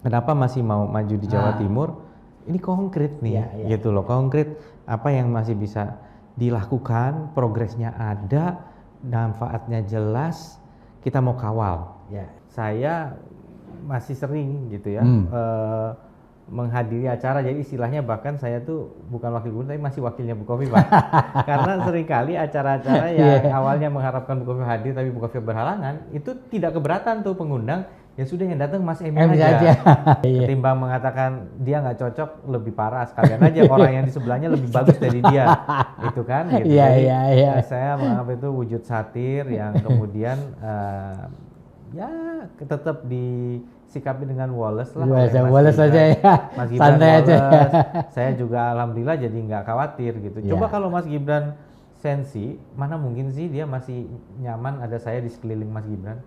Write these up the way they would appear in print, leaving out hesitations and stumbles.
kenapa masih mau maju di Jawa Timur? Ini konkret nih, gitu loh, konkret apa yang masih bisa dilakukan, progresnya ada, manfaatnya jelas, kita mau kawal. Saya masih sering gitu ya menghadiri acara, jadi istilahnya bahkan saya tuh bukan wakil gubernur tapi masih wakilnya Bukofifah. Karena seringkali acara-acara yang awalnya mengharapkan Bukofifah hadir tapi Bukofifah berhalangan, itu tidak keberatan tuh pengundang, ya sudah yang datang Mas Emil aja. Ketimbang mengatakan dia nggak cocok, lebih parah sekalian aja orang yang di sebelahnya lebih bagus dari dia, itu kan gitu. Jadi saya menganggap itu wujud satir yang kemudian ya tetap disikapi dengan Wallace lah. Wallace aja ya, Mas Gibran santai aja. Saya juga alhamdulillah jadi nggak khawatir gitu. Coba kalau Mas Gibran sensi, mana mungkin sih dia masih nyaman ada saya di sekeliling Mas Gibran.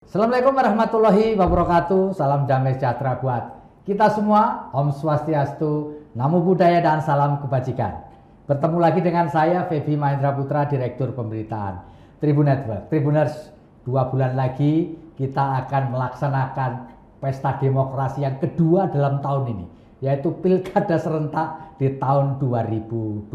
Assalamualaikum warahmatullahi wabarakatuh. Salam damai sejahtera buat kita semua. Om Swastiastu, Namo Buddhaya, dan salam kebajikan. Bertemu lagi dengan saya Feby Mahendra Putra, Direktur Pemberitaan Tribun Network. Tribuners, 2 bulan lagi kita akan melaksanakan pesta demokrasi yang kedua dalam tahun ini, yaitu Pilkada serentak di tahun 2024.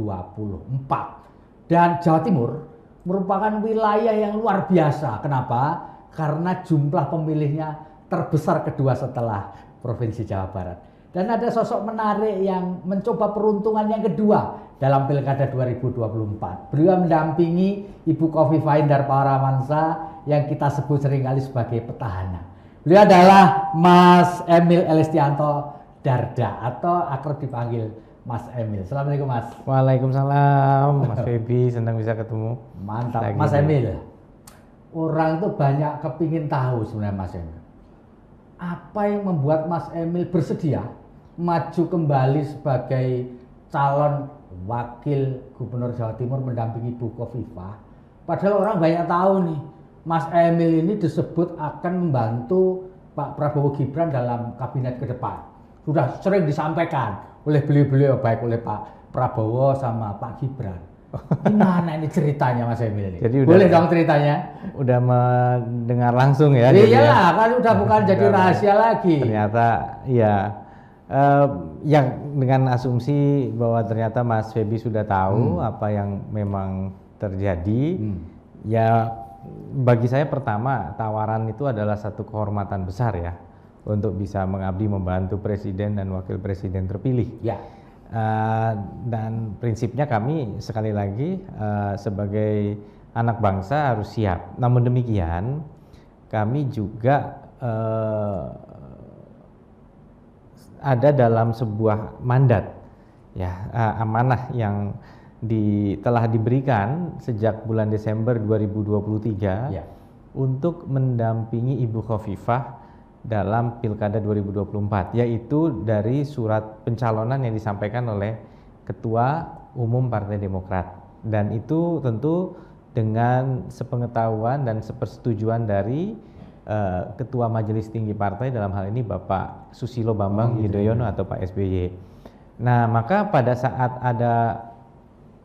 Dan Jawa Timur merupakan wilayah yang luar biasa. Kenapa? Karena jumlah pemilihnya terbesar kedua setelah Provinsi Jawa Barat. Dan ada sosok menarik yang mencoba peruntungan yang kedua dalam Pilkada 2024. Beliau mendampingi Ibu Khofifah Indar Parawansa yang kita sebut seringkali sebagai petahana. Beliau adalah Mas Emil Elistianto Dardak, atau akrab dipanggil Mas Emil. Assalamualaikum Mas. Waalaikumsalam Mas Feby, senang bisa ketemu. Mantap lagi, Mas Emil. Orang itu banyak kepingin tahu sebenarnya Mas Emil, apa yang membuat Mas Emil bersedia maju kembali sebagai calon wakil gubernur Jawa Timur mendampingi Bu Khofifah. Padahal orang banyak tahu nih, Mas Emil ini disebut akan membantu Pak Prabowo Gibran dalam kabinet ke depan. Sudah sering disampaikan oleh beliau-beliau, baik oleh Pak Prabowo sama Pak Gibran. Gimana ini ceritanya Mas Emil ini? Jadi boleh dong ceritanya? Udah mendengar langsung ya? Iyalah, kan udah bukan jadi rahasia lagi. Ternyata ya, yang dengan asumsi bahwa ternyata Mas Feby sudah tahu apa yang memang terjadi. Ya bagi saya pertama, tawaran itu adalah satu kehormatan besar ya, untuk bisa mengabdi membantu Presiden dan Wakil Presiden terpilih. Dan prinsipnya kami sekali lagi sebagai anak bangsa harus siap. Namun demikian kami juga ada dalam sebuah mandat ya, amanah yang telah diberikan sejak bulan Desember 2023 untuk mendampingi Ibu Khofifah dalam Pilkada 2024, yaitu dari surat pencalonan yang disampaikan oleh Ketua Umum Partai Demokrat, dan itu tentu dengan sepengetahuan dan sepersetujuan dari Ketua Majelis Tinggi Partai, dalam hal ini Bapak Susilo Bambang Yudhoyono atau Pak SBY. Nah, maka pada saat ada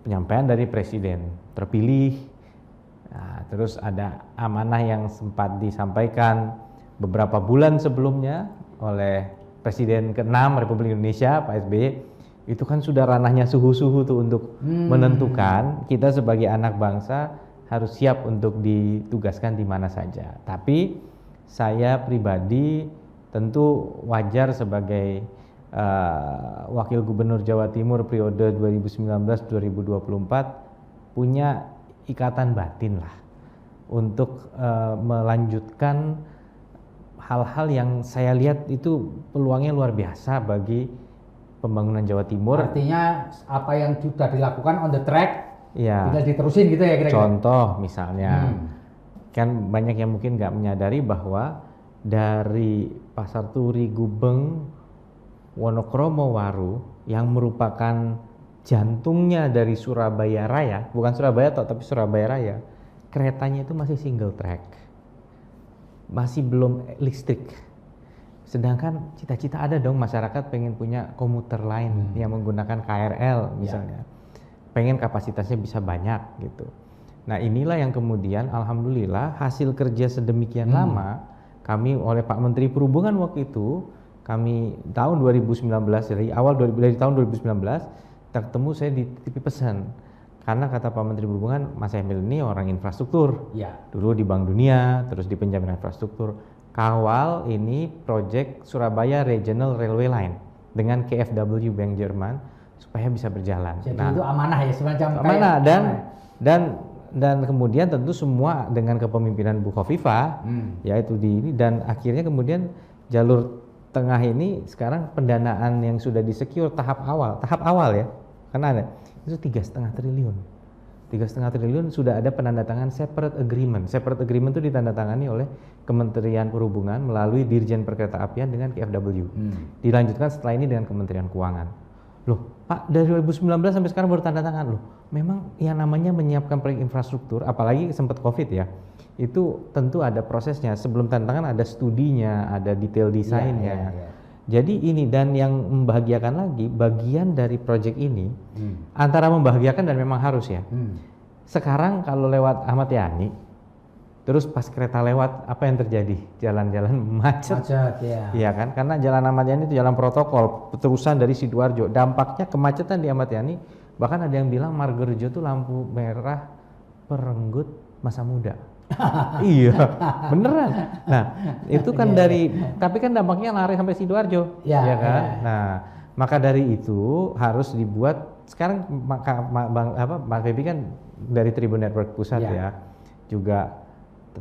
penyampaian dari Presiden terpilih, terus ada amanah yang sempat disampaikan beberapa bulan sebelumnya oleh Presiden ke-6 Republik Indonesia, Pak SBY, itu kan sudah ranahnya suhu-suhu tuh untuk menentukan kita sebagai anak bangsa harus siap untuk ditugaskan di mana saja. Tapi saya pribadi tentu wajar sebagai Wakil Gubernur Jawa Timur periode 2019-2024 punya ikatan batin lah untuk melanjutkan hal-hal yang saya lihat itu peluangnya luar biasa bagi pembangunan Jawa Timur. Artinya apa yang sudah dilakukan on the track, tinggal diterusin gitu ya kira-kira. Contoh misalnya, kan banyak yang mungkin nggak menyadari bahwa dari Pasar Turi, Gubeng, Wonokromo, Waru yang merupakan jantungnya dari Surabaya Raya, bukan Surabaya tapi Surabaya Raya, keretanya itu masih single track, masih belum listrik. Sedangkan cita-cita ada dong masyarakat pengen punya komuter lain yang menggunakan KRL misalnya. Pengen kapasitasnya bisa banyak gitu. Nah inilah yang kemudian alhamdulillah hasil kerja sedemikian lama kami oleh Pak Menteri Perhubungan waktu itu, kami tahun 2019 dari tahun 2019 kita ketemu, saya dititipi pesan. Karena kata Pak Menteri Perhubungan, Mas Emil ini orang infrastruktur. Dulu di Bank Dunia, terus di penjaminan infrastruktur. Kawal ini proyek Surabaya Regional Railway Line dengan KfW Bank Jerman supaya bisa berjalan. Jadi itu amanah ya, semacam amanah. Dan kemudian tentu semua dengan kepemimpinan Bu Khofifah, yaitu di ini, dan akhirnya kemudian jalur tengah ini sekarang pendanaan yang sudah disecure tahap awal ya, karena ada itu 3,5 triliun. 3,5 triliun sudah ada penandatangan separate agreement. Separate agreement itu ditandatangani oleh Kementerian Perhubungan melalui Dirjen Perkeretaapian dengan KfW. Dilanjutkan setelah ini dengan Kementerian Keuangan. Loh, Pak, dari 2019 sampai sekarang baru tanda tangan. Loh, memang yang namanya menyiapkan proyek infrastruktur, apalagi sempat Covid ya, itu tentu ada prosesnya. Sebelum tanda tangan ada studinya, ada detail desainnya. Jadi ini, dan yang membahagiakan lagi, bagian dari proyek ini antara membahagiakan dan memang harus ya. Sekarang kalau lewat Ahmad Yani, terus pas kereta lewat, apa yang terjadi? Jalan-jalan macet ya. Iya kan? Karena jalan Ahmad Yani itu jalan protokol, terusan dari Sidoarjo. Dampaknya kemacetan di Ahmad Yani, bahkan ada yang bilang Margorejo itu lampu merah perenggut masa muda. Iya, beneran. Nah, itu kan tapi kan dampaknya lari sampai Sidoarjo, ya kan? Nah, maka dari itu harus dibuat sekarang. Mas Febi kan dari Tribun Network Pusat ya, juga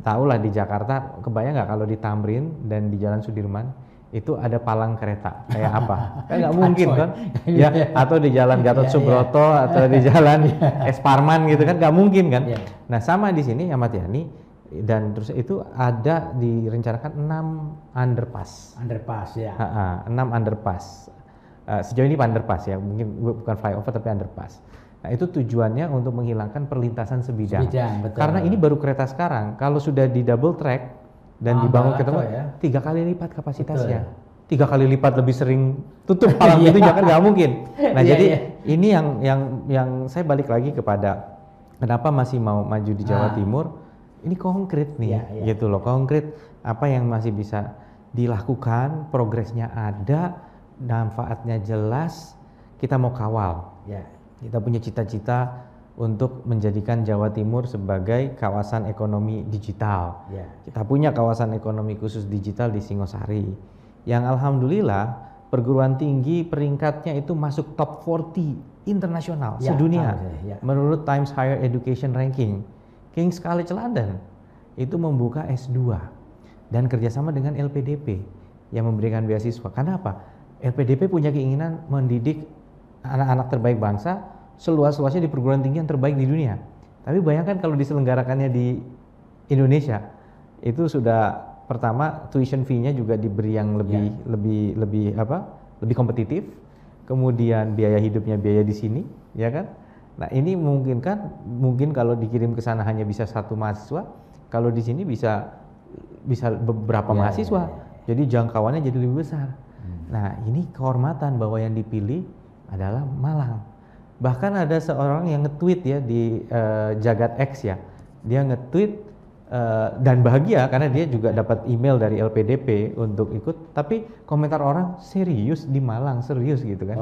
tahulah di Jakarta, kebayang nggak kalau di Tamrin dan di Jalan Sudirman itu ada palang kereta kayak apa? Kan nggak mungkin kan? Ya, atau di Jalan Gatot Subroto atau di Jalan Es Parman gitu kan, nggak mungkin kan? Nah, sama di sini Ahmad Yani, dan terus itu ada direncanakan 6 underpass. 6 underpass. Sejauh ini underpass ya, mungkin bukan flyover tapi underpass. Nah, itu tujuannya untuk menghilangkan perlintasan sebidang. Karena ini baru kereta sekarang, kalau sudah di double track dan dibangun ketemu 3 kali lipat kapasitasnya. 3 kali lipat lebih sering tutup palang itu kan nggak mungkin. Nah, jadi ini yang saya balik lagi kepada kenapa masih mau maju di Jawa Timur. Ini konkret nih, gitu loh, konkret apa yang masih bisa dilakukan, progresnya ada, manfaatnya jelas, kita mau kawal. Kita punya cita-cita untuk menjadikan Jawa Timur sebagai kawasan ekonomi digital. Kita punya kawasan ekonomi khusus digital di Singosari, yang alhamdulillah perguruan tinggi peringkatnya itu masuk top 40 internasional sedunia. Menurut Times Higher Education Ranking, King's College London itu membuka S2 dan kerjasama dengan LPDP yang memberikan beasiswa. Karena apa? LPDP punya keinginan mendidik anak-anak terbaik bangsa seluas-luasnya di perguruan tinggi yang terbaik di dunia. Tapi bayangkan kalau diselenggarakannya di Indonesia, itu sudah pertama tuition fee-nya juga diberi yang lebih kompetitif. Kemudian biaya hidupnya biaya di sini, ya kan? Nah, ini mungkin kalau dikirim ke sana hanya bisa 1 mahasiswa, kalau di sini bisa beberapa mahasiswa. Jadi jangkauannya jadi lebih besar. Nah, ini kehormatan bahwa yang dipilih adalah Malang. Bahkan ada seorang yang nge-tweet ya di Jagat X ya. Dia nge-tweet dan bahagia karena dia juga dapat email dari LPDP untuk ikut, tapi komentar orang, serius di Malang, serius gitu kan.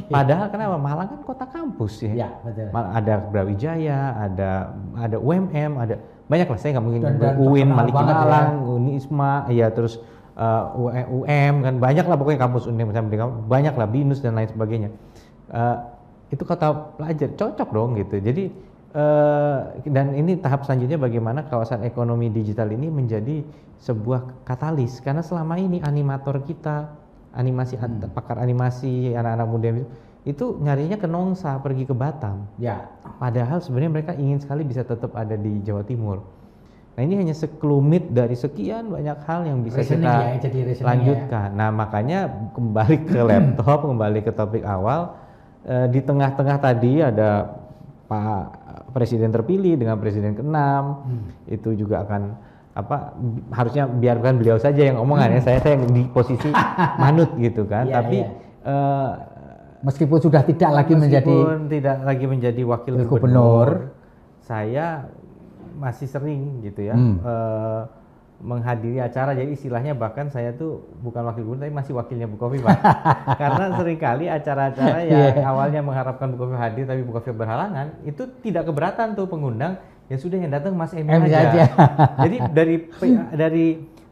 Padahal kenapa? Malang kan kota kampus ya. Betul. Ada Brawijaya, ada UMM, ada banyak lah, saya nggak mungkin UIN, Maliki Malang, Unisma, ya terus UM kan, banyak lah pokoknya kampus banyak lah, BINUS dan lain sebagainya. Itu kota pelajar, cocok dong gitu. Jadi dan ini tahap selanjutnya bagaimana kawasan ekonomi digital ini menjadi sebuah katalis, karena selama ini animator kita, pakar animasi, anak-anak muda itu nyarinya ke Nongsa, pergi ke Batam. Padahal sebenarnya mereka ingin sekali bisa tetap ada di Jawa Timur. Nah, ini hanya sekelumit dari sekian banyak hal yang bisa kita lanjutkan. Nah, makanya kembali ke laptop, kembali ke topik awal, di tengah-tengah tadi ada Pak Presiden terpilih dengan Presiden ke-6, itu juga akan harusnya biarkan beliau saja yang omongan ya, saya di posisi manut gitu kan. Tapi meskipun sudah tidak lagi menjadi wakil gubernur, saya masih sering gitu ya menghadiri acara. Jadi istilahnya bahkan saya tuh bukan wakil gubernur tapi masih wakilnya Bu Khofifah. Karena seringkali acara-acara yang awalnya mengharapkan Bu Khofifah hadir tapi Bu Khofifah berhalangan, itu tidak keberatan tuh pengundang, ya sudah yang datang Mas Emil aja. Jadi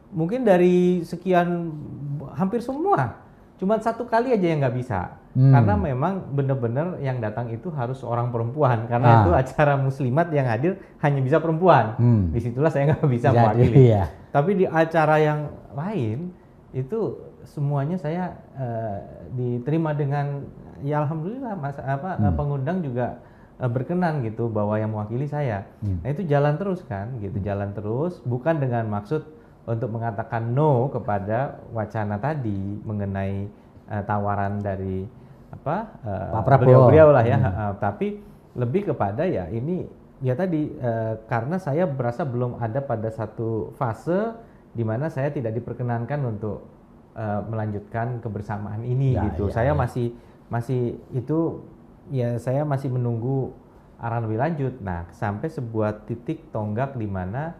mungkin dari sekian hampir semua cuma satu kali aja yang nggak bisa. Karena memang benar-benar yang datang itu harus seorang perempuan, karena itu acara muslimat yang hadir hanya bisa perempuan. Disitulah saya nggak bisa mewakili. Tapi di acara yang lain itu semuanya saya diterima dengan ya alhamdulillah pengundang juga berkenan gitu bahwa yang mewakili saya. Nah itu jalan terus kan gitu, jalan terus, bukan dengan maksud untuk mengatakan no kepada wacana tadi mengenai tawaran dari beliau lah ya, tapi lebih kepada ya ini ya tadi karena saya berasa belum ada pada satu fase di mana saya tidak diperkenankan untuk melanjutkan kebersamaan ini gitu. Saya masih itu ya, saya masih menunggu arahan lebih lanjut. Nah, sampai sebuah titik tonggak di mana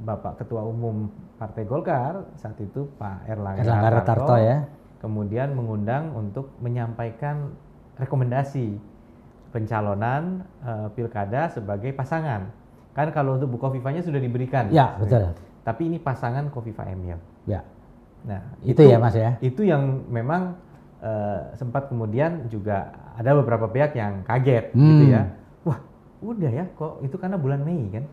Bapak Ketua Umum Partai Golkar saat itu Pak Erlangga Hartarto ya, kemudian mengundang untuk menyampaikan rekomendasi pencalonan pilkada sebagai pasangan. Kan kalau untuk Bu Khofifahnya sudah diberikan. Ya, betul. Tapi ini pasangan Khofifah Emil. Ya. Nah, itu ya Mas ya. Itu yang memang sempat kemudian juga ada beberapa pihak yang kaget gitu ya. Wah, udah ya kok itu karena bulan Mei kan.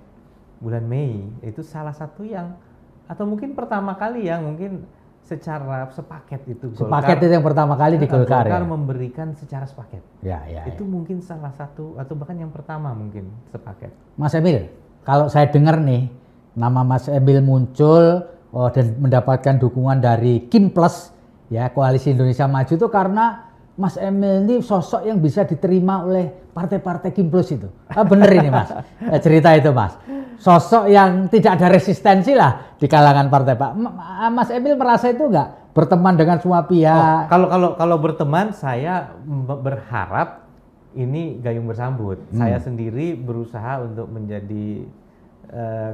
Bulan Mei itu salah satu yang atau mungkin pertama kali yang mungkin secara sepaket itu Golkar. Sepaket itu yang pertama kali di Golkar ya? Memberikan secara sepaket. Ya. Itu mungkin salah satu atau bahkan yang pertama mungkin sepaket. Mas Emil, kalau saya dengar nih nama Mas Emil muncul dan mendapatkan dukungan dari Kim Plus ya, Koalisi Indonesia Maju, itu karena Mas Emil ini sosok yang bisa diterima oleh partai-partai Kim Plus itu. Bener ini Mas, cerita itu Mas. Sosok yang tidak ada resistensi lah di kalangan partai Pak. Mas Emil merasa itu enggak berteman dengan semua pihak? Kalau berteman, saya berharap ini gayung bersambut. Saya sendiri berusaha untuk menjadi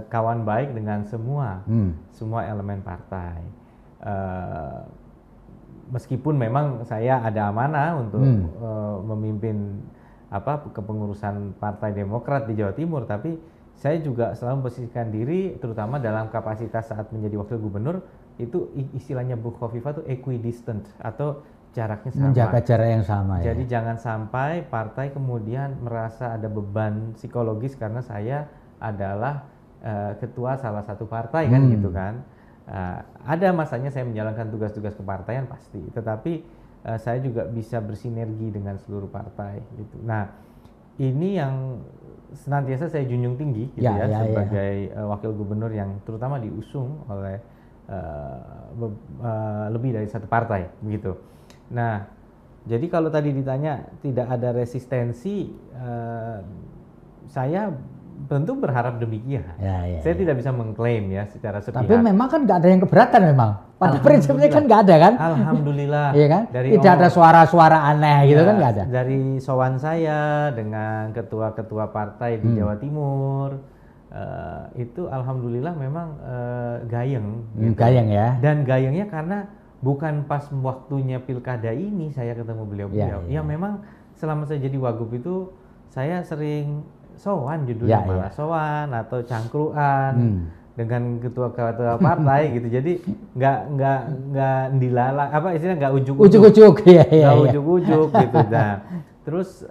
kawan baik dengan semua elemen partai. Meskipun memang saya ada amanah untuk memimpin kepengurusan Partai Demokrat di Jawa Timur, tapi saya juga selalu memposisikan diri, terutama dalam kapasitas saat menjadi wakil gubernur, itu istilahnya Bu Khofifah itu equidistant atau jaraknya sama. Menjaga jarak yang sama. Jadi jangan sampai partai kemudian merasa ada beban psikologis karena saya adalah ketua salah satu partai kan gitu kan. Ada masanya saya menjalankan tugas-tugas kepartaian pasti, tetapi saya juga bisa bersinergi dengan seluruh partai gitu. Nah, ini yang senantiasa saya junjung tinggi gitu sebagai wakil gubernur yang terutama diusung oleh lebih dari satu partai begitu. Nah, jadi kalau tadi ditanya tidak ada resistensi, saya tentu berharap demikian. Saya tidak bisa mengklaim ya secara sepihak. Tapi memang kan nggak ada yang keberatan memang. Pada prinsipnya kan nggak ada kan? Alhamdulillah. Iya kan? Tidak ada suara-suara aneh gitu kan nggak ada. Dari sowan saya dengan ketua-ketua partai di Jawa Timur, itu alhamdulillah memang gayeng. Gitu. Gayeng ya. Dan gayengnya karena bukan pas waktunya pilkada ini saya ketemu beliau-beliau. Ya memang selama saya jadi wagub itu saya sering sowan judulnya malah sowan atau cangkruan dengan ketua-ketua partai gitu. Jadi nggak dilala istilahnya nggak ujuk-ujuk gitu. Nah, terus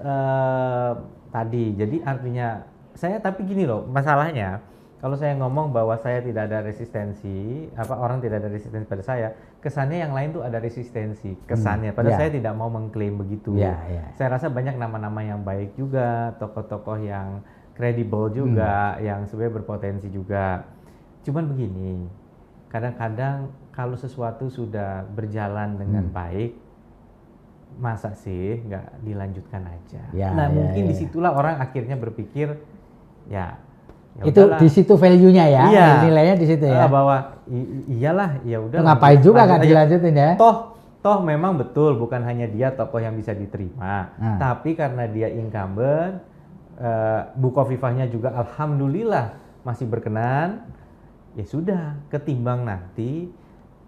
tadi jadi artinya saya, tapi gini loh masalahnya, kalau saya ngomong bahwa saya tidak ada resistensi, orang tidak ada resistensi pada saya, kesannya yang lain tuh ada resistensi kesannya. Padahal saya tidak mau mengklaim begitu. Saya rasa banyak nama-nama yang baik juga, tokoh-tokoh yang kredibel juga, yang sebenarnya berpotensi juga. Cuman begini, kadang-kadang kalau sesuatu sudah berjalan dengan baik, masa sih nggak dilanjutkan aja? Mungkin disitulah orang akhirnya berpikir, ya Ya itu udahlah. di situ value-nya ya, Iya. nilainya di situ ya. Bahwa iyalah, ya udah. Ngapain juga nggak aja. dilanjutin ya? Toh memang betul bukan hanya dia tokoh yang bisa diterima, tapi karena dia incumbent, Bukofifahnya juga alhamdulillah masih berkenan. Ya sudah, ketimbang nanti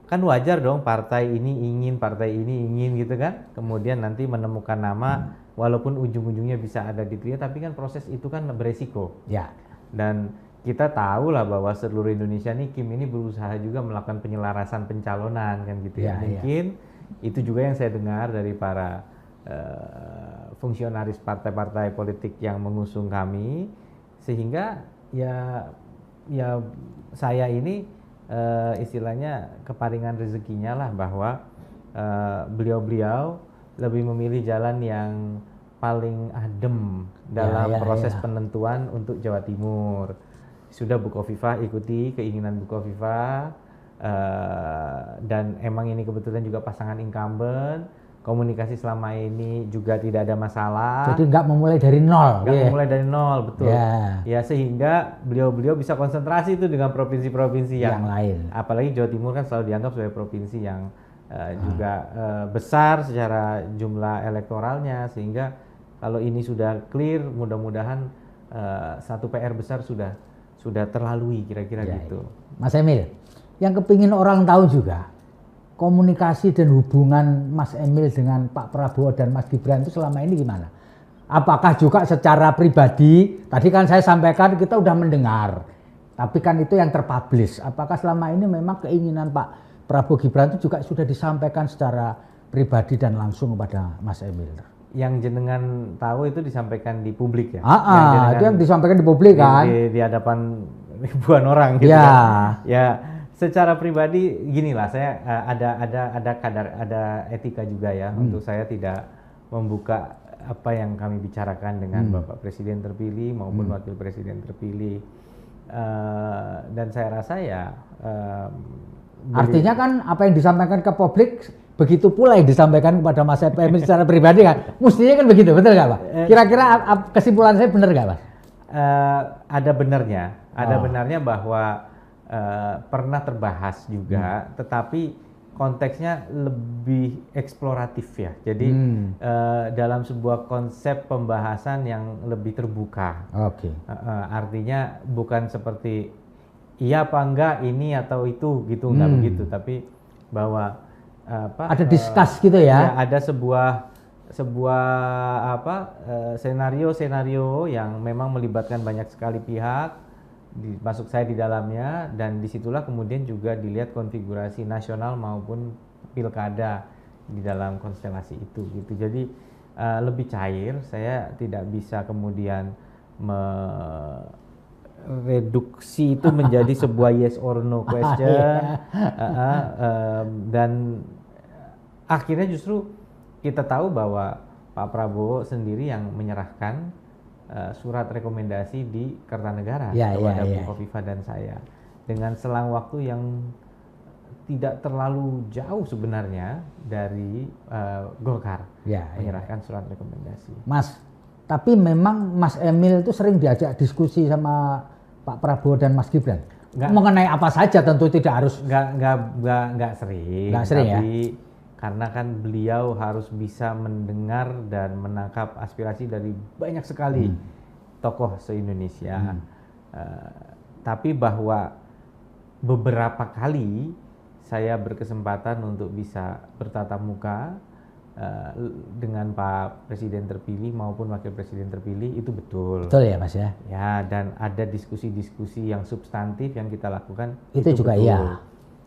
kan wajar dong partai ini ingin gitu kan, kemudian nanti menemukan nama walaupun ujung-ujungnya bisa ada di dia, tapi kan proses itu kan beresiko. Ya. Dan kita tahu lah bahwa seluruh Indonesia nih Kim ini berusaha juga melakukan penyelarasan pencalonan kan gitu ya. Mungkin itu juga yang saya dengar dari para fungsionaris partai-partai politik yang mengusung kami, sehingga ya saya ini istilahnya keparingan rezekinya lah bahwa beliau-beliau lebih memilih jalan yang paling adem dalam proses penentuan untuk Jawa Timur. Sudah Bukofifah ikuti keinginan Bukofifah, dan emang ini kebetulan juga pasangan incumbent, komunikasi selama ini juga tidak ada masalah. Jadi nggak memulai dari nol. Memulai dari nol, betul. Ya sehingga beliau bisa konsentrasi itu dengan provinsi-provinsi yang lain. Apalagi Jawa Timur kan selalu dianggap sebagai provinsi yang juga besar secara jumlah elektoralnya, sehingga kalau ini sudah clear, mudah-mudahan satu PR besar sudah terlalui kira-kira gitu. Mas Emil, yang kepingin orang tahu juga komunikasi dan hubungan Mas Emil dengan Pak Prabowo dan Mas Gibran itu selama ini gimana? Apakah juga secara pribadi? Tadi kan saya sampaikan kita udah mendengar, tapi kan itu yang terpublish. Apakah selama ini memang keinginan Pak Prabowo Gibran itu juga sudah disampaikan secara pribadi dan langsung kepada Mas Emil? Yang jenengan tahu itu disampaikan di publik ya? Itu yang disampaikan di publik kan? Di hadapan ribuan orang gitu ya. Secara pribadi ginilah, saya ada etika juga ya, untuk saya tidak membuka apa yang kami bicarakan dengan Bapak Presiden terpilih maupun Wakil Presiden terpilih, dan saya rasa ya artinya kan apa yang disampaikan ke publik begitu pula yang disampaikan kepada Mas Emil secara pribadi kan, mestinya kan begitu, betul nggak Pak? Kira-kira kesimpulan saya benar nggak Pak? Ada benarnya bahwa pernah terbahas juga, tetapi konteksnya lebih eksploratif ya. Jadi dalam sebuah konsep pembahasan yang lebih terbuka. Artinya bukan seperti iya apa enggak ini atau itu gitu, enggak begitu, tapi bahwa ada discuss gitu ya. Ada sebuah senario yang memang melibatkan banyak sekali pihak, masuk saya di dalamnya, dan disitulah kemudian juga dilihat konfigurasi nasional maupun pilkada di dalam konstelasi itu gitu. Jadi lebih cair, saya tidak bisa kemudian mereduksi itu menjadi sebuah yes or no question. Dan akhirnya justru kita tahu bahwa Pak Prabowo sendiri yang menyerahkan surat rekomendasi di Kertanegara kepada Bukofifah dan saya, dengan selang waktu yang tidak terlalu jauh sebenarnya dari Golkar menyerahkan surat rekomendasi. Mas, tapi memang Mas Emil itu sering diajak diskusi sama Pak Prabowo dan Mas Gibran. Mengenai apa saja, tentu tidak harus. Nggak sering. Tapi karena kan beliau harus bisa mendengar dan menangkap aspirasi dari banyak sekali tokoh se-Indonesia. Tapi bahwa beberapa kali saya berkesempatan untuk bisa bertatap muka dengan Pak Presiden terpilih maupun Wakil Presiden terpilih, itu betul. Betul ya Mas ya? Ya, dan ada diskusi-diskusi yang substantif yang kita lakukan. Itu juga betul. Iya.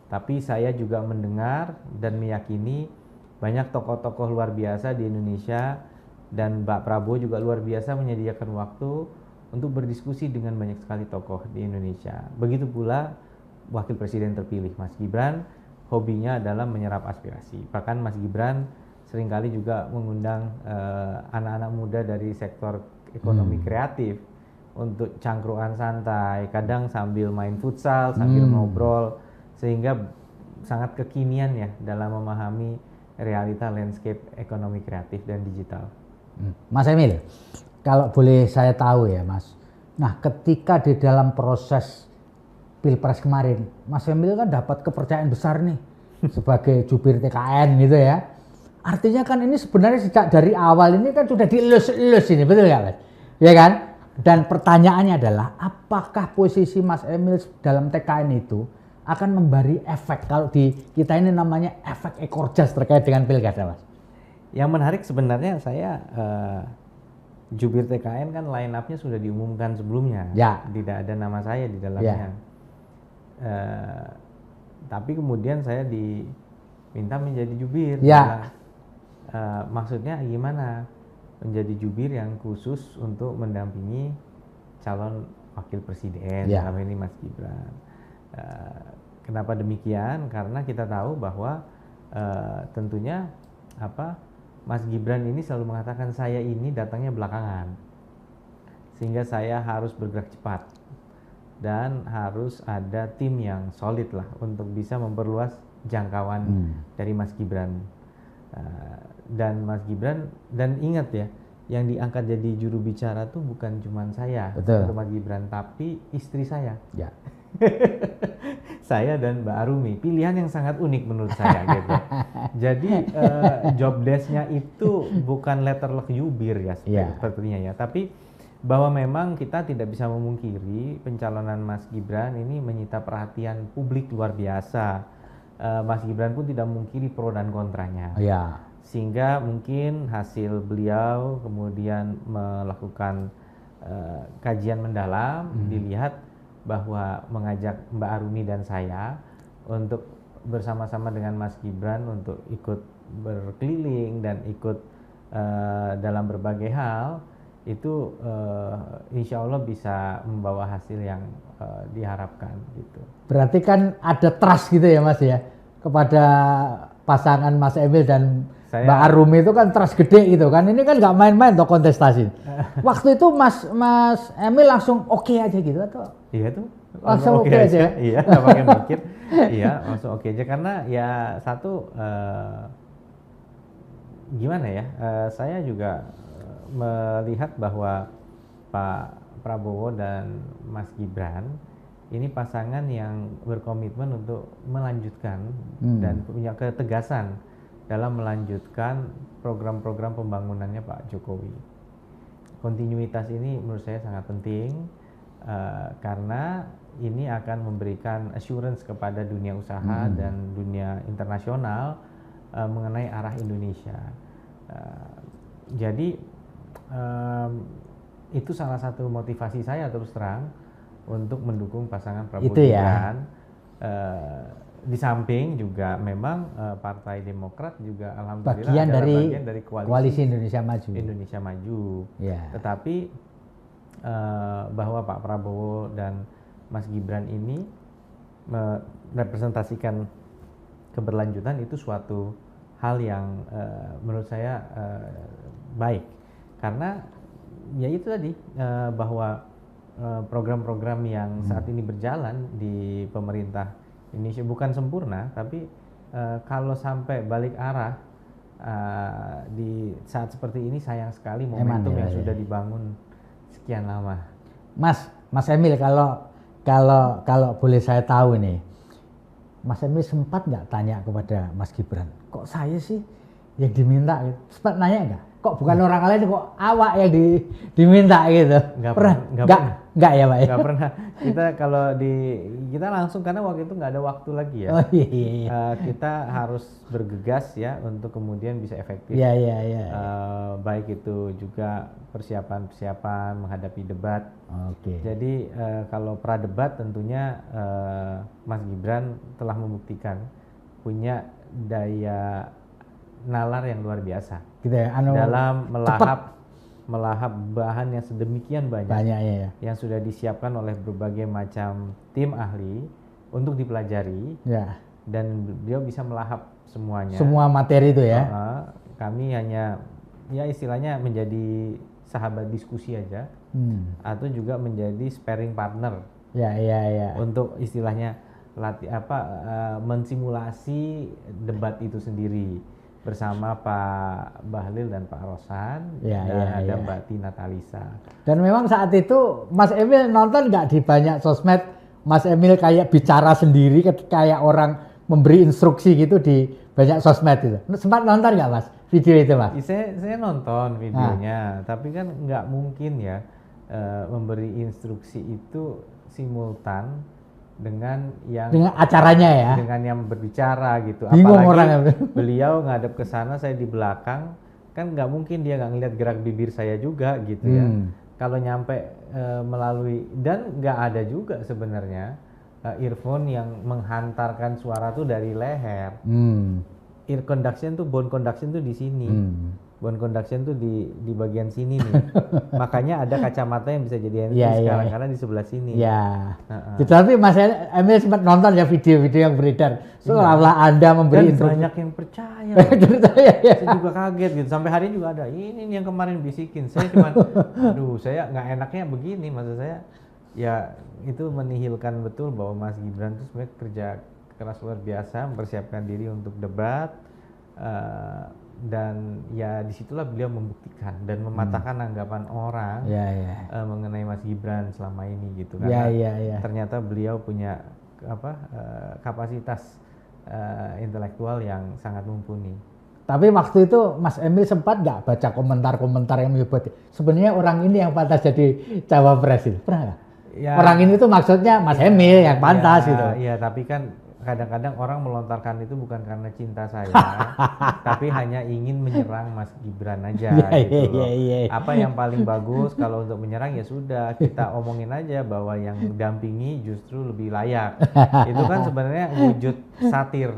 Tapi saya juga mendengar dan meyakini banyak tokoh-tokoh luar biasa di Indonesia, dan Pak Prabowo juga luar biasa menyediakan waktu untuk berdiskusi dengan banyak sekali tokoh di Indonesia. Begitu pula Wakil Presiden terpilih Mas Gibran, hobinya adalah menyerap aspirasi. Bahkan Mas Gibran seringkali juga mengundang anak-anak muda dari sektor ekonomi kreatif untuk cangkruan santai, kadang sambil main futsal, sambil ngobrol, sehingga sangat kekinian ya dalam memahami realita landscape ekonomi kreatif dan digital. Mas Emil, kalau boleh saya tahu ya Mas, Nah, ketika di dalam proses Pilpres kemarin, Mas Emil kan dapat kepercayaan besar nih sebagai jubir TKN gitu ya. Artinya kan ini sebenarnya sejak dari awal ini kan sudah dielus-elus ini, betul nggak Mas? Ya kan? Dan pertanyaannya adalah apakah posisi Mas Emil dalam TKN itu akan memberi efek, kalau di kita ini namanya efek ekor jas terkait dengan pilkada, Mas? Yang menarik sebenarnya saya jubir TKN kan line up-nya sudah diumumkan sebelumnya, ya. Tidak ada nama saya di dalamnya. Tapi kemudian saya diminta menjadi jubir. Ya. Maksudnya gimana? Menjadi jubir yang khusus untuk mendampingi calon wakil presiden, dalam ini Mas Gibran. Kenapa demikian? Karena kita tahu bahwa tentunya Mas Gibran ini selalu mengatakan saya ini datangnya belakangan, sehingga saya harus bergerak cepat dan harus ada tim yang solid lah untuk bisa memperluas jangkauan dari Mas Gibran. Dan Mas Gibran, dan ingat ya, yang diangkat jadi juru bicara tuh bukan cuma saya untuk Mas Gibran, tapi istri saya. Ya. Saya dan Mbak Arumi, pilihan yang sangat unik menurut saya gitu. Jadi job desk-nya itu bukan letter luck jubir ya sepertinya ya, tapi bahwa memang kita tidak bisa memungkiri pencalonan Mas Gibran ini menyita perhatian publik luar biasa. Mas Gibran pun tidak memungkiri pro dan kontranya. Sehingga mungkin hasil beliau kemudian melakukan kajian mendalam, dilihat bahwa mengajak Mbak Arumi dan saya untuk bersama-sama dengan Mas Gibran untuk ikut berkeliling dan ikut dalam berbagai hal, itu insya Allah bisa membawa hasil yang diharapkan gitu. Berarti kan ada trust gitu ya Mas ya, kepada pasangan Mas Emil dan Mbak Arumi itu kan trust gede gitu kan. Ini kan nggak main-main tuh kontestasi. Waktu itu Mas Emil langsung oke aja gitu atau? Iya tuh. Langsung oke aja. Iya, nggak pakai mikir. Iya, langsung oke aja karena ya satu gimana ya? Saya juga melihat bahwa Pak Prabowo dan Mas Gibran ini pasangan yang berkomitmen untuk melanjutkan dan punya ketegasan dalam melanjutkan program-program pembangunannya Pak Jokowi. Kontinuitas ini menurut saya sangat penting karena ini akan memberikan assurance kepada dunia usaha dan dunia internasional mengenai arah Indonesia. Jadi itu salah satu motivasi saya terus terang untuk mendukung pasangan Prabowo Gibran. Di samping juga memang Partai Demokrat juga alhamdulillah bagian dari koalisi Indonesia Maju. Indonesia Maju. Tetapi bahwa Pak Prabowo dan Mas Gibran ini merepresentasikan keberlanjutan itu suatu hal yang menurut saya baik. Karena ya itu tadi bahwa program-program yang saat ini berjalan di pemerintah Indonesia bukan sempurna, tapi kalau sampai balik arah di saat seperti ini sayang sekali momentum yang sudah dibangun sekian lama. Mas Emil, kalau boleh saya tahu nih, Mas Emil sempat nggak tanya kepada Mas Gibran, kok saya sih yang diminta? Sempat nanya nggak? Kok bukan orang lain, kok awak yang diminta gitu? Nggak ya Pak? Nggak pernah. Kita langsung, karena waktu itu nggak ada waktu lagi ya. Kita harus bergegas ya untuk kemudian bisa efektif. Baik itu juga persiapan menghadapi debat. Jadi kalau pradebat tentunya Mas Gibran telah membuktikan punya daya nalar yang luar biasa dalam melahap bahan yang sedemikian banyak yang sudah disiapkan oleh berbagai macam tim ahli untuk dipelajari dan beliau bisa melahap semuanya, semua materi itu ya. Kami hanya ya istilahnya menjadi sahabat diskusi aja atau juga menjadi sparring partner untuk istilahnya mensimulasi debat itu sendiri. bersama Pak Bahlil dan Pak Rosan, Ya, dan ya, ada ya. Mbak Tina Talisa. Dan memang saat itu Mas Emil nonton nggak di banyak sosmed, Mas Emil kayak bicara sendiri, kayak orang memberi instruksi gitu di banyak sosmed itu. Sempat nonton nggak Mas video itu Mas? Saya nonton videonya, tapi kan nggak mungkin ya memberi instruksi itu simultan dengan acaranya ya, dengan yang berbicara gitu. Bingung Apalagi orang. beliau ngadep ke sana, saya di belakang, kan nggak mungkin dia nggak ngeliat gerak bibir saya juga gitu ya. Kalau nyampe melalui, dan nggak ada juga sebenarnya earphone yang menghantarkan suara tuh dari leher. Ear conduction tuh, bone conduction tuh di sini. Bone conduction tuh di bagian sini nih. Makanya ada kacamata yang bisa jadi handsfree sekarang karena di sebelah sini. Ya. Tetapi Mas Emil sempat nonton ya video-video yang beredar. Seolah-olah Anda memberi instruksi. Banyak yang percaya. Saya juga kaget gitu. Sampai hari ini juga ada. Ini yang kemarin bisikin. Saya cuman, aduh, saya nggak enaknya begini. Maksud saya, ya itu menihilkan betul bahwa Mas Gibran itu sebenarnya kerja keras luar biasa, mempersiapkan diri untuk debat. Dan ya disitulah beliau membuktikan dan mematahkan anggapan orang mengenai Mas Gibran selama ini gitu, karena ternyata beliau punya kapasitas intelektual yang sangat mumpuni. Tapi waktu itu Mas Emil sempat nggak baca komentar-komentar yang menyebut sebenarnya orang ini yang pantas jadi cawapres itu, pernah nggak? Ya, orang ini tuh maksudnya Mas Emil yang pantas gitu. Iya, tapi kan kadang-kadang orang melontarkan itu bukan karena cinta saya, tapi hanya ingin menyerang Mas Gibran aja gitu loh. Apa yang paling bagus kalau untuk menyerang ya sudah, kita omongin aja bahwa yang dampingi justru lebih layak. Itu kan sebenarnya wujud satir.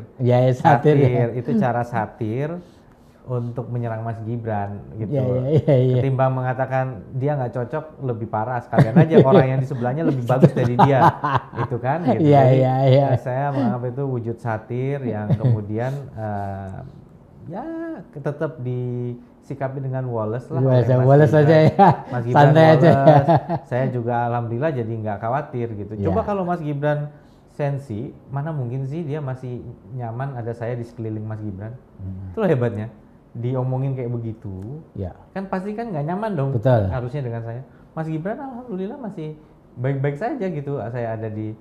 Satir. Itu cara satir untuk menyerang Mas Gibran gitu. Ketimbang mengatakan dia nggak cocok, lebih parah, sekalian aja orang yang di sebelahnya lebih bagus dari dia, itu kan gitu. Jadi saya menganggap itu wujud satir yang kemudian tetap disikapi dengan Wallace lah. Wallace aja ya. Mas Gibran Wallace. Saya juga alhamdulillah jadi nggak khawatir gitu. Coba kalau Mas Gibran sensi, mana mungkin sih dia masih nyaman ada saya di sekeliling Mas Gibran. Itulah hebatnya. Diomongin kayak begitu, kan pasti kan nggak nyaman dong. Betul. Harusnya dengan saya. Mas Gibran alhamdulillah masih baik-baik saja gitu, saya ada di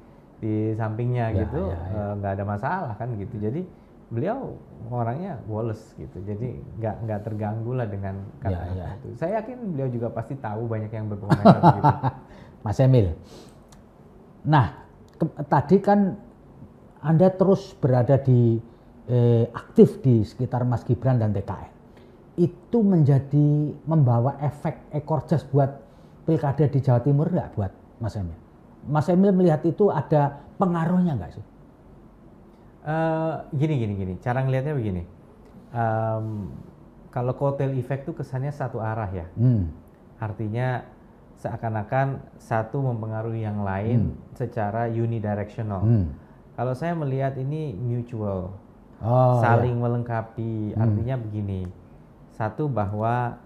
sampingnya gitu, nggak ada masalah kan gitu. Jadi beliau orangnya Wallace gitu, jadi nggak terganggu lah dengan kata-kata itu. Saya yakin beliau juga pasti tahu banyak yang berkomentar gitu. Mas Emil, nah tadi kan Anda terus berada di aktif di sekitar Mas Gibran dan TKN, itu membawa efek ekor jas buat pilkada di Jawa Timur nggak buat Mas Emil? Mas Emil melihat itu ada pengaruhnya nggak sih? Gini, cara ngelihatnya begini, kalau kotel effect itu kesannya satu arah ya, artinya seakan-akan satu mempengaruhi yang lain secara unidirectional. Kalau saya melihat ini mutual. Saling melengkapi, artinya begini, satu bahwa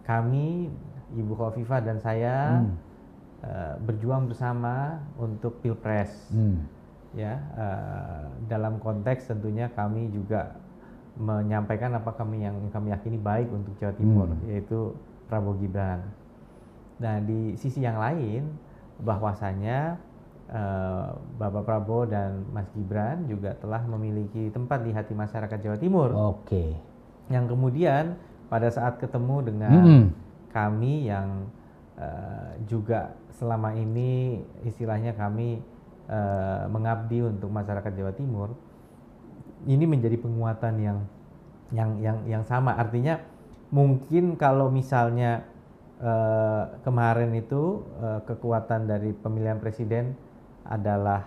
kami, Ibu Khofifah dan saya berjuang bersama untuk Pilpres, dalam konteks tentunya kami juga menyampaikan apa yang kami yakini baik untuk Jawa Timur, yaitu Prabowo Gibran. Nah di sisi yang lain bahwasanya Bapak Prabowo dan Mas Gibran juga telah memiliki tempat di hati masyarakat Jawa Timur. Yang kemudian pada saat ketemu dengan kami yang juga selama ini istilahnya kami mengabdi untuk masyarakat Jawa Timur, ini menjadi penguatan yang sama. Artinya mungkin kalau misalnya kemarin itu kekuatan dari pemilihan presiden adalah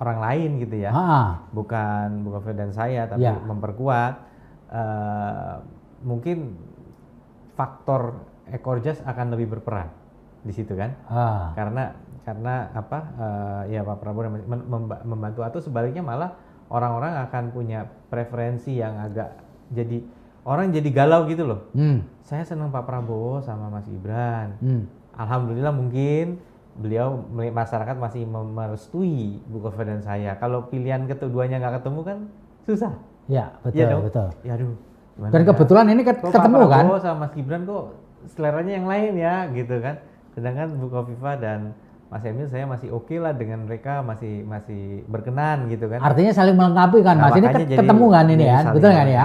orang lain gitu ya, bukan dan saya, tapi memperkuat, mungkin faktor ekor jas akan lebih berperan di situ kan, karena apa, ya Pak Prabowo membantu, atau sebaliknya malah orang-orang akan punya preferensi yang agak jadi orang jadi galau gitu loh. Saya senang Pak Prabowo sama Mas Gibran. Alhamdulillah mungkin beliau, masyarakat masih merestui Bu Kofifa dan saya. Kalau pilihan keduanya nggak ketemu kan susah. Ya, betul, Iya dong? betul. Ya aduh. Dan kebetulan ini ketemu kan? Pak Prabowo sama Mas Gibran kok seleranya yang lain ya gitu kan. Sedangkan Bu Kofifa dan Mas Emil saya masih oke lah dengan mereka, masih berkenan gitu kan. Artinya saling melengkapi kan, Mas. Ini ketemu kan ini kan, betul kan ya?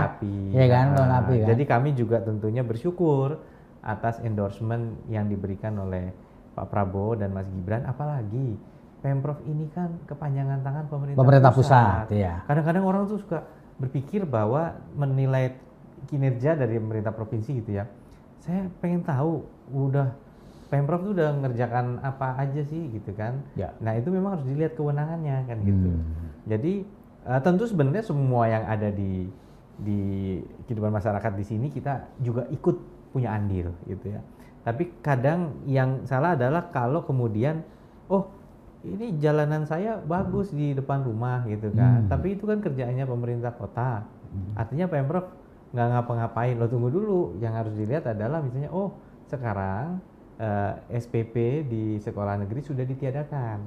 Iya kan, melengkapi kan. Jadi kami juga tentunya bersyukur atas endorsement yang diberikan oleh Pak Prabowo dan Mas Gibran, apalagi Pemprov ini kan kepanjangan tangan pemerintah pusat. Iya. Kadang-kadang orang tuh suka berpikir bahwa menilai kinerja dari pemerintah provinsi gitu ya. Saya pengen tahu Pemprov tuh udah ngerjakan apa aja sih gitu kan. Ya. Nah, itu memang harus dilihat kewenangannya kan gitu. Jadi tentu sebenarnya semua yang ada di kehidupan masyarakat di sini kita juga ikut punya andil gitu ya. Tapi kadang yang salah adalah kalau kemudian ini jalanan saya bagus di depan rumah gitu kan. Tapi itu kan kerjaannya pemerintah kota. Artinya Pemprov nggak ngapa-ngapain. Lo tunggu dulu. Yang harus dilihat adalah misalnya sekarang SPP di sekolah negeri sudah ditiadakan.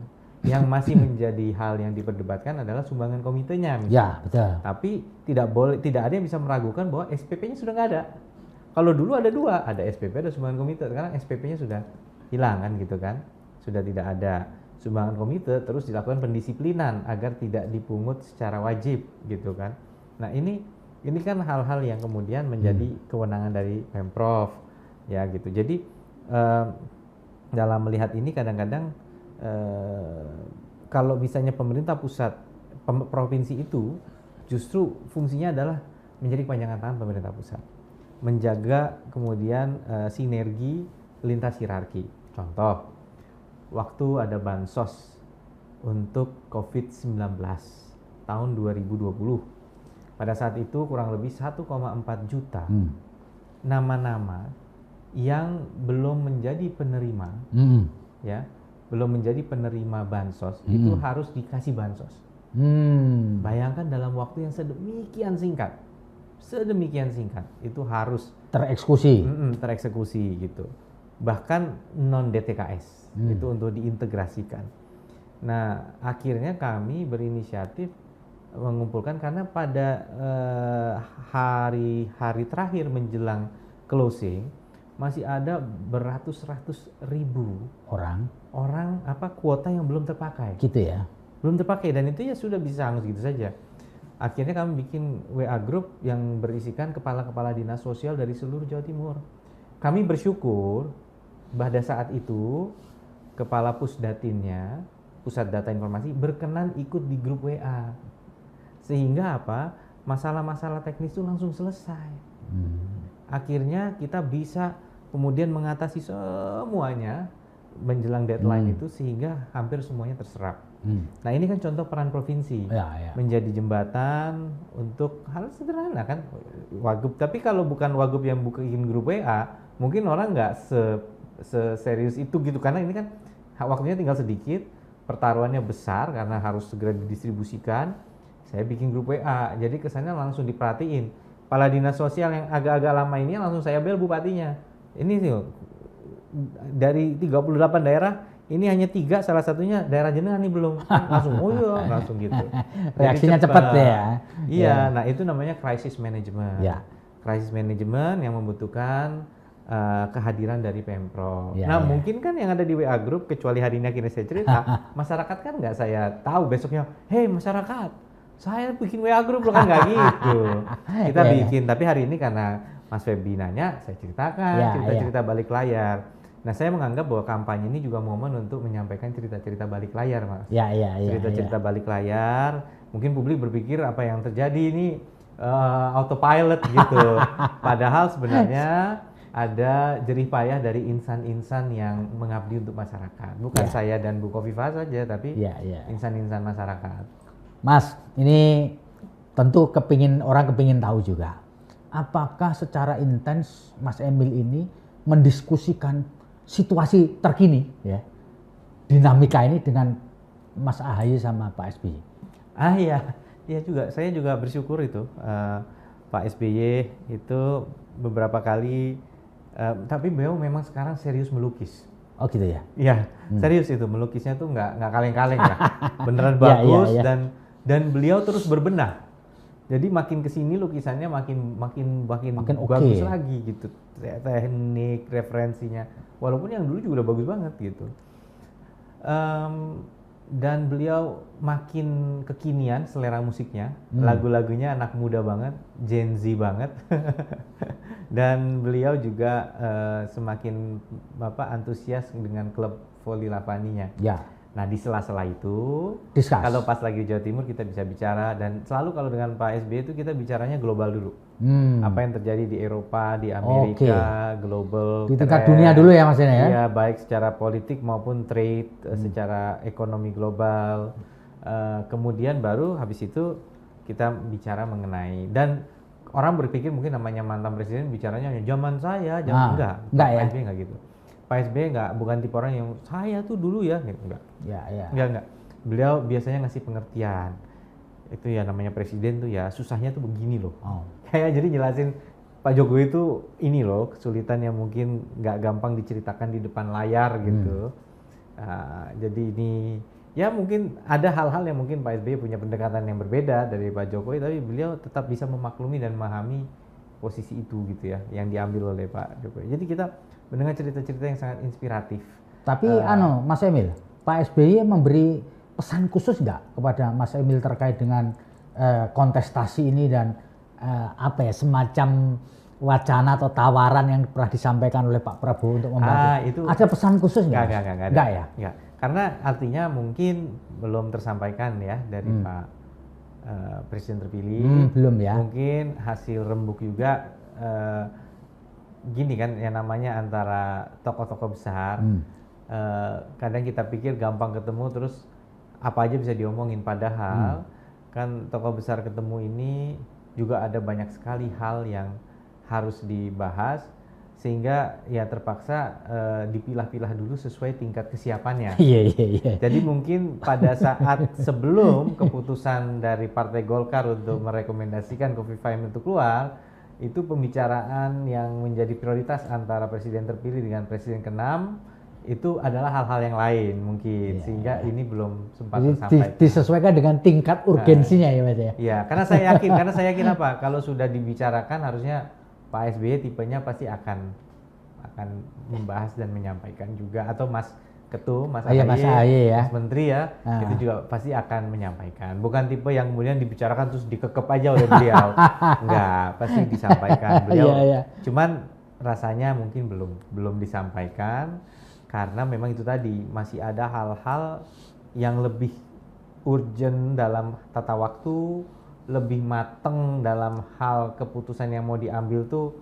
Yang masih menjadi hal yang diperdebatkan adalah sumbangan komitenya misalnya. Ya, betul. Tapi tidak ada yang bisa meragukan bahwa SPP-nya sudah nggak ada. Kalau dulu ada dua, ada SPP, ada sumbangan komite. Sekarang SPP-nya sudah hilang kan gitu kan. Sudah tidak ada sumbangan komite, terus dilakukan pendisiplinan agar tidak dipungut secara wajib gitu kan. Nah, ini kan hal-hal yang kemudian menjadi kewenangan dari Pemprov ya gitu. Jadi dalam melihat ini kadang-kadang kalau misalnya pemerintah pusat, provinsi itu justru fungsinya adalah menjadi kepanjangan tangan pemerintah pusat, menjaga kemudian sinergi lintas hierarki. Contoh, waktu ada bansos untuk COVID-19 tahun 2020, pada saat itu kurang lebih 1,4 juta nama-nama yang belum menjadi penerima, ya, belum menjadi penerima bansos itu harus dikasih bansos. Bayangkan dalam waktu yang sedemikian singkat itu harus tereksekusi gitu. Bahkan non DTKS itu untuk diintegrasikan. Nah, akhirnya kami berinisiatif mengumpulkan karena pada hari terakhir menjelang closing masih ada beratus-ratus ribu orang kuota yang belum terpakai. Gitu ya. Belum terpakai dan itu ya sudah bisa hangus gitu saja. Akhirnya kami bikin WA group yang berisikan kepala-kepala dinas sosial dari seluruh Jawa Timur. Kami bersyukur pada saat itu kepala Pusdatinnya, Pusat Data Informasi, berkenan ikut di grup WA. Sehingga apa? Masalah-masalah teknis itu langsung selesai. Akhirnya kita bisa kemudian mengatasi semuanya menjelang deadline itu sehingga hampir semuanya terserap. Nah, ini kan contoh peran provinsi menjadi jembatan untuk hal sederhana kan, Wagub. Tapi kalau bukan Wagub yang bikin grup WA, mungkin orang nggak serius itu gitu, karena ini kan waktunya tinggal sedikit, pertaruhannya besar karena harus segera didistribusikan. Saya bikin grup WA, jadi kesannya langsung diperhatiin. Kepala dinas sosial yang agak-agak lama ini langsung saya bel bupatinya. Ini sih dari 38 daerah, ini hanya 3, salah satunya daerah jenengan nih belum. Langsung, langsung gitu. Reaksinya cepat ya. Iya, nah itu namanya crisis management. Crisis management yang membutuhkan kehadiran dari Pemprov. Mungkin kan yang ada di WA group, kecuali hari ini akhirnya saya cerita, masyarakat kan nggak saya tahu besoknya, hei masyarakat, saya bikin WA group loh, kan nggak gitu. Kita bikin, tapi hari ini karena Mas Feby nanya, saya ceritakan cerita-cerita balik layar. Nah, saya menganggap bahwa kampanye ini juga momen untuk menyampaikan cerita-cerita balik layar, Mas. Cerita-cerita balik layar. Mungkin publik berpikir apa yang terjadi ini autopilot gitu. Padahal sebenarnya ada jerih payah dari insan-insan yang mengabdi untuk masyarakat. Bukan saya dan Bu Kofifa saja, tapi insan-insan masyarakat. Mas, ini tentu orang kepingin tahu juga. Apakah secara intens Mas Emil ini mendiskusikan situasi terkini, ya, dinamika ini dengan Mas Ahaye sama Pak SBY? Iya juga. Saya juga bersyukur itu Pak SBY itu beberapa kali, tapi beliau memang sekarang serius melukis. Oh gitu ya? Iya, serius itu, melukisnya tuh nggak kaleng-kaleng ya, beneran bagus. Dan beliau terus berbenah. Jadi makin kesini lukisannya makin Makin bagus oke. lagi gitu, teknik referensinya. Walaupun yang dulu juga udah bagus banget gitu. Dan beliau makin kekinian selera musiknya, lagu-lagunya anak muda banget, Gen Z banget. Dan beliau juga semakin antusias dengan klub voli Lavaninya. Ya. Nah, di sela-sela itu, Discuss. kalau pas lagi di Jawa Timur kita bisa bicara, dan selalu kalau dengan Pak SBY itu kita bicaranya global dulu. Apa yang terjadi di Eropa, di Amerika, global. Di tingkat dunia dulu ya Mas Ene ya? Iya, baik secara politik maupun trade, secara ekonomi global. Kemudian baru habis itu kita bicara mengenai, dan orang berpikir mungkin namanya mantan presiden bicaranya zaman saya, enggak ya? Pak SBY enggak gitu. Pak SBY bukan tipe orang yang saya tuh dulu ya, gitu. Enggak. Enggak. Beliau biasanya ngasih pengertian. Itu ya namanya presiden tuh ya susahnya tuh begini loh. Kayak jadi jelasin Pak Jokowi itu ini loh kesulitan yang mungkin nggak gampang diceritakan di depan layar gitu. Jadi ini ya mungkin ada hal-hal yang mungkin Pak SBY punya pendekatan yang berbeda dari Pak Jokowi, tapi beliau tetap bisa memaklumi dan memahami posisi itu gitu ya yang diambil oleh Pak Jokowi. Jadi kita mendengar cerita-cerita yang sangat inspiratif. Tapi Mas Emil, Pak SBY memberi pesan khusus nggak kepada Mas Emil terkait dengan kontestasi ini dan semacam wacana atau tawaran yang pernah disampaikan oleh Pak Prabowo untuk membantu? Ada pesan khusus nggak? Nggak ya? Nggak. Karena artinya mungkin belum tersampaikan ya dari Pak Presiden terpilih. Belum ya? Mungkin hasil rembuk juga. Gini kan yang namanya antara tokoh-tokoh besar, kadang kita pikir gampang ketemu terus apa aja bisa diomongin, padahal kan tokoh besar ketemu ini juga ada banyak sekali hal yang harus dibahas, sehingga ya terpaksa dipilah-pilah dulu sesuai tingkat kesiapannya. Iya. Jadi mungkin pada saat sebelum keputusan dari Partai Golkar untuk merekomendasikan Khofifah Emil untuk keluar, itu pembicaraan yang menjadi prioritas antara presiden terpilih dengan presiden ke-6 itu adalah hal-hal yang lain mungkin, sehingga ini belum sempat tersampaikan. Disesuaikan dengan tingkat urgensinya ya Mas ya? Iya, karena saya yakin apa, kalau sudah dibicarakan harusnya Pak SBY tipenya pasti akan membahas dan menyampaikan juga, atau Mas Ketum, Mas AHY ya, Mas Menteri ya, itu juga pasti akan menyampaikan. Bukan tipe yang kemudian dibicarakan terus dikekep aja oleh beliau. Enggak, pasti disampaikan beliau. Cuman rasanya mungkin belum disampaikan karena memang itu tadi masih ada hal-hal yang lebih urgent dalam tata waktu, lebih mateng dalam hal keputusan yang mau diambil tuh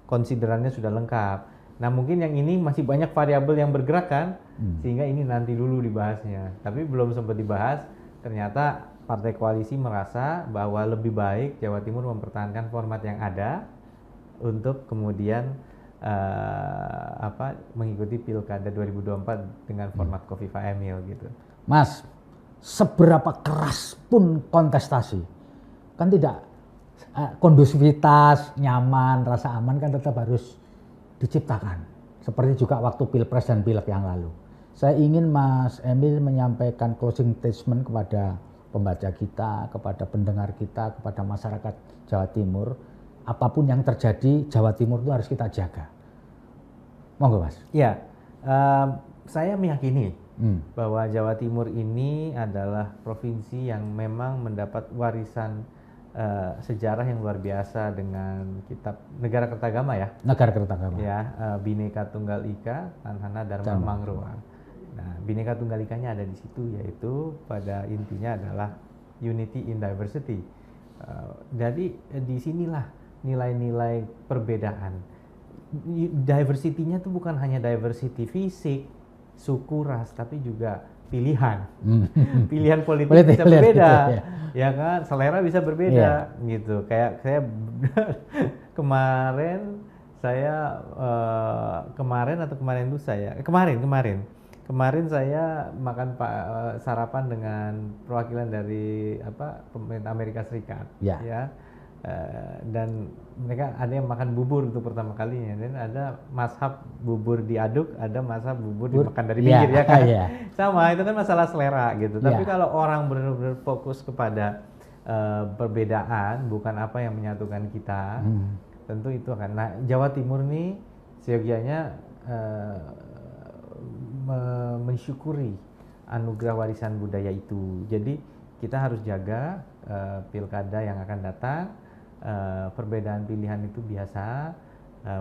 konsiderannya sudah lengkap. Nah mungkin yang ini masih banyak variabel yang bergerak kan, sehingga ini nanti dulu dibahasnya. Tapi belum sempat dibahas, ternyata partai koalisi merasa bahwa lebih baik Jawa Timur mempertahankan format yang ada untuk kemudian mengikuti Pilkada 2024 dengan format Khofifah Emil gitu. Mas, seberapa keras pun kontestasi, kan tidak kondusivitas, nyaman, rasa aman kan tetap harus diciptakan. Seperti juga waktu Pilpres dan Pileg yang lalu. Saya ingin Mas Emil menyampaikan closing statement kepada pembaca kita, kepada pendengar kita, kepada masyarakat Jawa Timur. Apapun yang terjadi, Jawa Timur itu harus kita jaga. Monggo Mas. Ya, saya meyakini bahwa Jawa Timur ini adalah provinsi yang memang mendapat warisan sejarah yang luar biasa dengan kitab Negara Kertagama ya. Negara Kertagama. Ya, Bhinneka Tunggal Ika, Tanhana Dharma Mangruwa. Nah, Bhinneka Tunggal Ikanya ada di situ, yaitu pada intinya adalah unity in diversity. Jadi di sinilah nilai-nilai perbedaan. Diversity-nya itu bukan hanya diversity fisik, suku, ras, tapi juga pilihan. Pilihan politik bisa berbeda. Ya kan, selera bisa berbeda gitu. Kayak saya kemarin saya makan sarapan dengan perwakilan dari pemerintah Amerika Serikat ya. Dan mereka ada yang makan bubur untuk pertama kalinya, dan ada mazhab bubur diaduk, ada mazhab bubur dimakan dari pinggir ya kan. Sama, itu kan masalah selera gitu. Tapi kalau orang benar-benar fokus kepada perbedaan bukan apa yang menyatukan kita, tentu itu akan. Nah, Jawa Timur nih seyogianya mensyukuri anugerah warisan budaya itu. Jadi kita harus jaga pilkada yang akan datang, perbedaan pilihan itu biasa,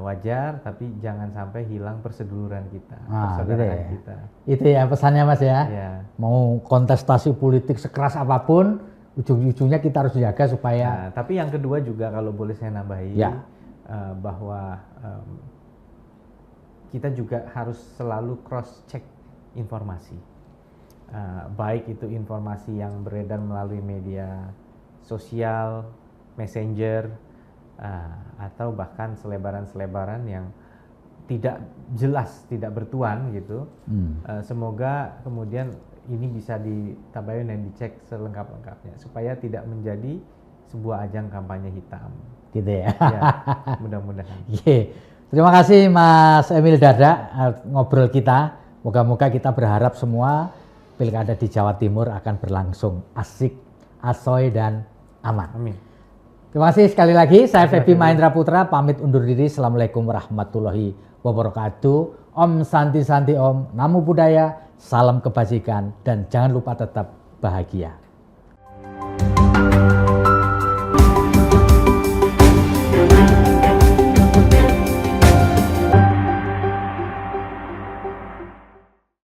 wajar, tapi jangan sampai hilang perseduluran kita, persaudaraan kita. Itu ya pesannya Mas ya. Mau kontestasi politik sekeras apapun, ujung-ujungnya kita harus jaga supaya. Tapi yang kedua juga kalau boleh saya nambahi, bahwa kita juga harus selalu cross check informasi, baik itu informasi yang beredar melalui media sosial, messenger, atau bahkan selebaran-selebaran yang tidak jelas, tidak bertuan gitu. Semoga kemudian ini bisa ditabayun dan dicek selengkap-lengkapnya supaya tidak menjadi sebuah ajang kampanye hitam. Gitu ya. Mudah-mudahan. Terima kasih Mas Emil Dardak ngobrol kita. Moga-moga kita berharap semua pilkada di Jawa Timur akan berlangsung asik, asoy dan aman. Amin. Terima kasih sekali lagi. Saya Febi Mahendra Putra pamit undur diri. Assalamualaikum warahmatullahi wabarakatuh. Om Santi Santi Om. Namo Buddhaya. Salam kebajikan dan jangan lupa tetap bahagia.